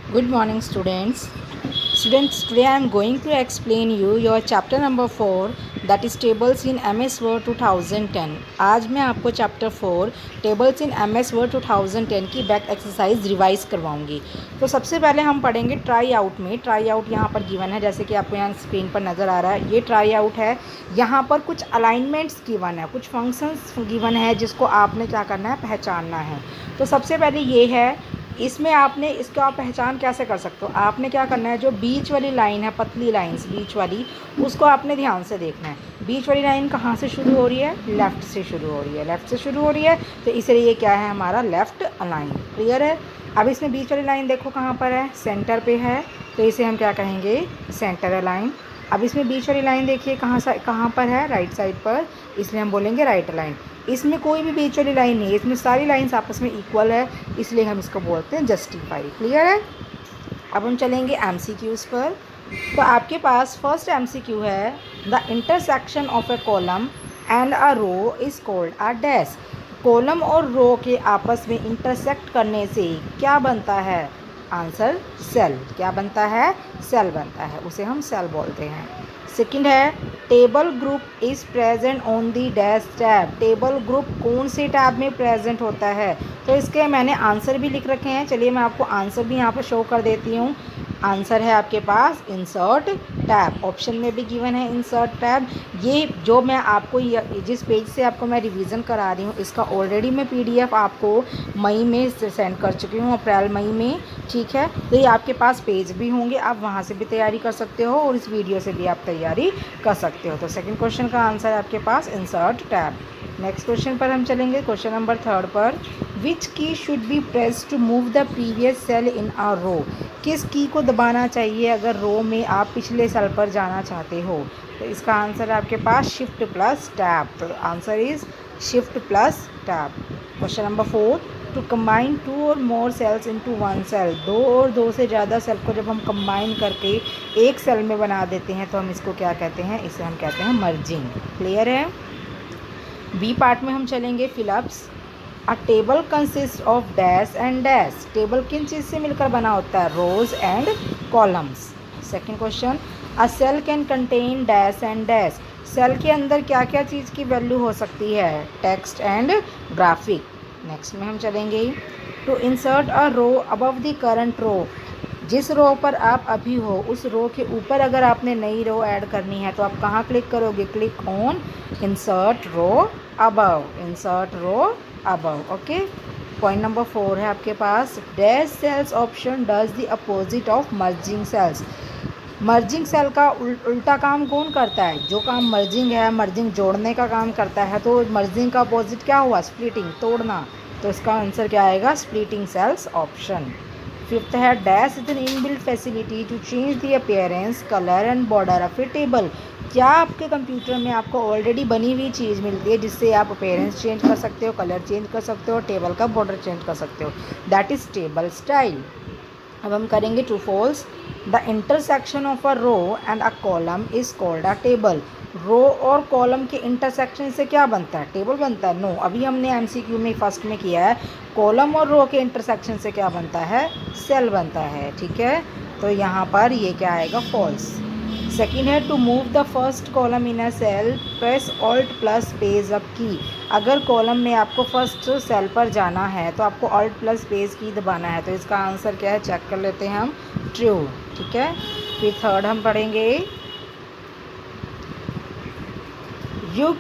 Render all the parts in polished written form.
Good morning, students. Students, today I am going to explain you your chapter number 4, that is tables in MS Word 2010. आज मैं आपको chapter 4 tables इन MS Word 2010 की back exercise revise करवाऊंगी। तो सबसे पहले हम पढ़ेंगे ट्राई आउट में। ट्राई आउट यहाँ पर गिवन है, जैसे कि आपको यहाँ स्क्रीन पर नज़र आ रहा है, ये ट्राई आउट है। यहाँ पर कुछ अलाइनमेंट्स गिवन है, कुछ फंक्शंस गिवन है जिसको आपने क्या करना है, पहचानना है। तो सबसे पहले ये है, इसमें आपने इसका आप पहचान कैसे कर सकते हो। आपने क्या करना है, जो बीच वाली लाइन है, पतली लाइंस बीच वाली, उसको आपने ध्यान से देखना है। बीच वाली लाइन कहाँ से शुरू हो रही है, लेफ़्ट से शुरू हो रही है, लेफ़्ट से शुरू हो रही है, तो इसलिए ये क्या है, हमारा लेफ़्ट अलाइन। क्लियर है। अब इसमें बीच वाली लाइन देखो कहाँ पर है, सेंटर पे है, तो इसे हम क्या कहेंगे, सेंटर अलाइन। अब इसमें बीच वाली लाइन देखिए कहाँ पर है, राइट साइड पर, इसलिए हम बोलेंगे राइट लाइन। इसमें कोई भी बीच वाली लाइन नहीं है, इसमें सारी लाइंस आपस में इक्वल है, इसलिए हम इसको बोलते हैं जस्टिफाई। क्लियर है। अब हम चलेंगे एमसीक्यूज़ पर। तो आपके पास फर्स्ट एमसीक्यू है, the intersection of a column and a row is called a dash. Column और रो के आपस में इंटरसेक्ट करने से क्या बनता है, आंसर सेल। क्या बनता है, सेल बनता है, उसे हम सेल बोलते हैं। सेकंड है, table group is present on the dash tab. Table group कौन से टैब में प्रेजेंट होता है, तो इसके मैंने आंसर भी लिख रखे हैं। चलिए मैं आपको आंसर भी यहाँ पर शो कर देती हूँ। आंसर है आपके पास इंसर्ट टैब, ऑप्शन में भी गिवन है इंसर्ट टैब। ये जो मैं आपको जिस पेज से आपको मैं रिवीजन करा रही हूँ, इसका ऑलरेडी मैं पीडीएफ आपको मई में सेंड कर चुकी हूँ, अप्रैल मई में। ठीक है, तो ये आपके पास पेज भी होंगे, आप वहाँ से भी तैयारी कर सकते हो और इस वीडियो से भी आप तैयारी कर सकते हो। तो सेकंड क्वेश्चन का आंसर है आपके पास इंसर्ट टैब। नेक्स्ट क्वेश्चन पर हम चलेंगे, क्वेश्चन नंबर 3 पर। Which key should be press to move the previous cell in a row. किस की को दबाना चाहिए अगर रो में आप पिछले सेल पर जाना चाहते हो, तो इसका आंसर है आपके पास शिफ्ट प्लस टैब। तो answer is shift plus tab. Question number 4, to combine 2 और मोर सेल्स इनटू 1 सेल। 2 और 2 से ज़्यादा सेल को जब हम कंबाइन करके एक सेल में बना देते हैं तो हम इसको क्या कहते हैं, इसे हम कहते हैं मर्जिंग। क्लियर है। बी पार्ट में हम चलेंगे, fill ups. A table consist of dash and dash. Table किन चीज़ से मिलकर बना होता है, rows and columns. Second question, a cell can contain dash and dash. Cell के अंदर क्या क्या चीज़ की वैल्यू हो सकती है, टेक्स्ट एंड ग्राफिक। नेक्स्ट में हम चलेंगे, to insert a row above the current row. जिस रो पर आप अभी हो उस रो के ऊपर अगर आपने नई रो ऐड करनी है तो आप कहाँ क्लिक करोगे, click on insert row above, insert row above. Okay. Point number 4 है आपके पास, dash cells option does the opposite of merging cells. Merging cell का उल्टा काम कौन करता है, जो काम मर्जिंग है, मर्जिंग जोड़ने का काम करता है, तो मर्जिंग का अपोजिट क्या हुआ, स्प्लिटिंग, तोड़ना। तो इसका आंसर क्या आएगा, स्प्लिटिंग सेल्स ऑप्शन। फिफ्थ है, dash is an inbuilt facility to change the appearance, colour and border of a table. क्या आपके कंप्यूटर में आपको ऑलरेडी बनी हुई चीज़ मिलती है जिससे आप अपीयरेंस चेंज कर सकते हो, कलर चेंज कर सकते हो, टेबल का बॉर्डर चेंज कर सकते हो, दैट इज़ टेबल स्टाइल। अब हम करेंगे true false. The intersection of a row and a column is called a table. Row और कॉलम के इंटरसेक्शन से क्या बनता है, टेबल बनता है। नो, अभी हमने एमसीक्यू में फर्स्ट में किया है, कॉलम और रो के इंटरसेक्शन से क्या बनता है, सेल बनता है। ठीक है, तो यहाँ पर ये क्या आएगा, फॉल्स। सेकेंड है, to move the first column in a cell press alt plus page up key. अगर कॉलम में आपको फर्स्ट सेल पर जाना है तो आपको ऑल्ट प्लस पेज की दबाना है, तो इसका आंसर क्या है, चेक कर लेते हैं हम, ट्रू। ठीक है। फिर थर्ड हम पढ़ेंगे, you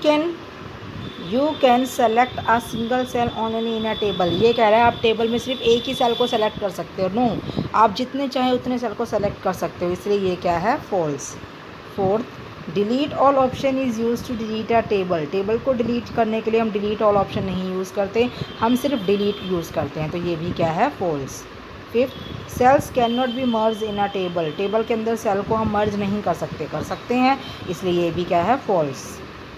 can select a single cell only in a table. ये कह रहा है आप टेबल में सिर्फ एक ही सेल को सेलेक्ट कर सकते हो। नो, आप जितने चाहें उतने सेल को सेलेक्ट कर सकते हो, इसलिए ये क्या है, false. Fourth, delete all option is use to delete a table. Table को डिलीट करने के लिए हम डिलीट ऑल ऑप्शन नहीं यूज़ करते, हम सिर्फ डिलीट यूज़ करते हैं, तो ये भी क्या है, false. Fifth, cells can not be merge in a table. Table के अंदर सेल को हम मर्ज नहीं कर सकते हैं, इसलिए ये भी क्या है, false.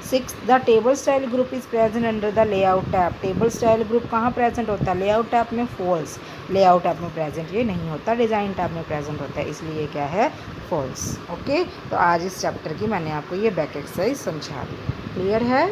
Six, the table style group is present under the layout tab. Table style group कहाँ प्रेजेंट होता है, लेआउट टैब में, फॉल्स। लेआउट टैब में प्रेजेंट ये नहीं होता, डिज़ाइन टैब में प्रेजेंट होता है, इसलिए ये क्या है, फॉल्स। ओके, तो आज इस चैप्टर की मैंने आपको ये बैक एक्सरसाइज समझा दी। क्लियर है।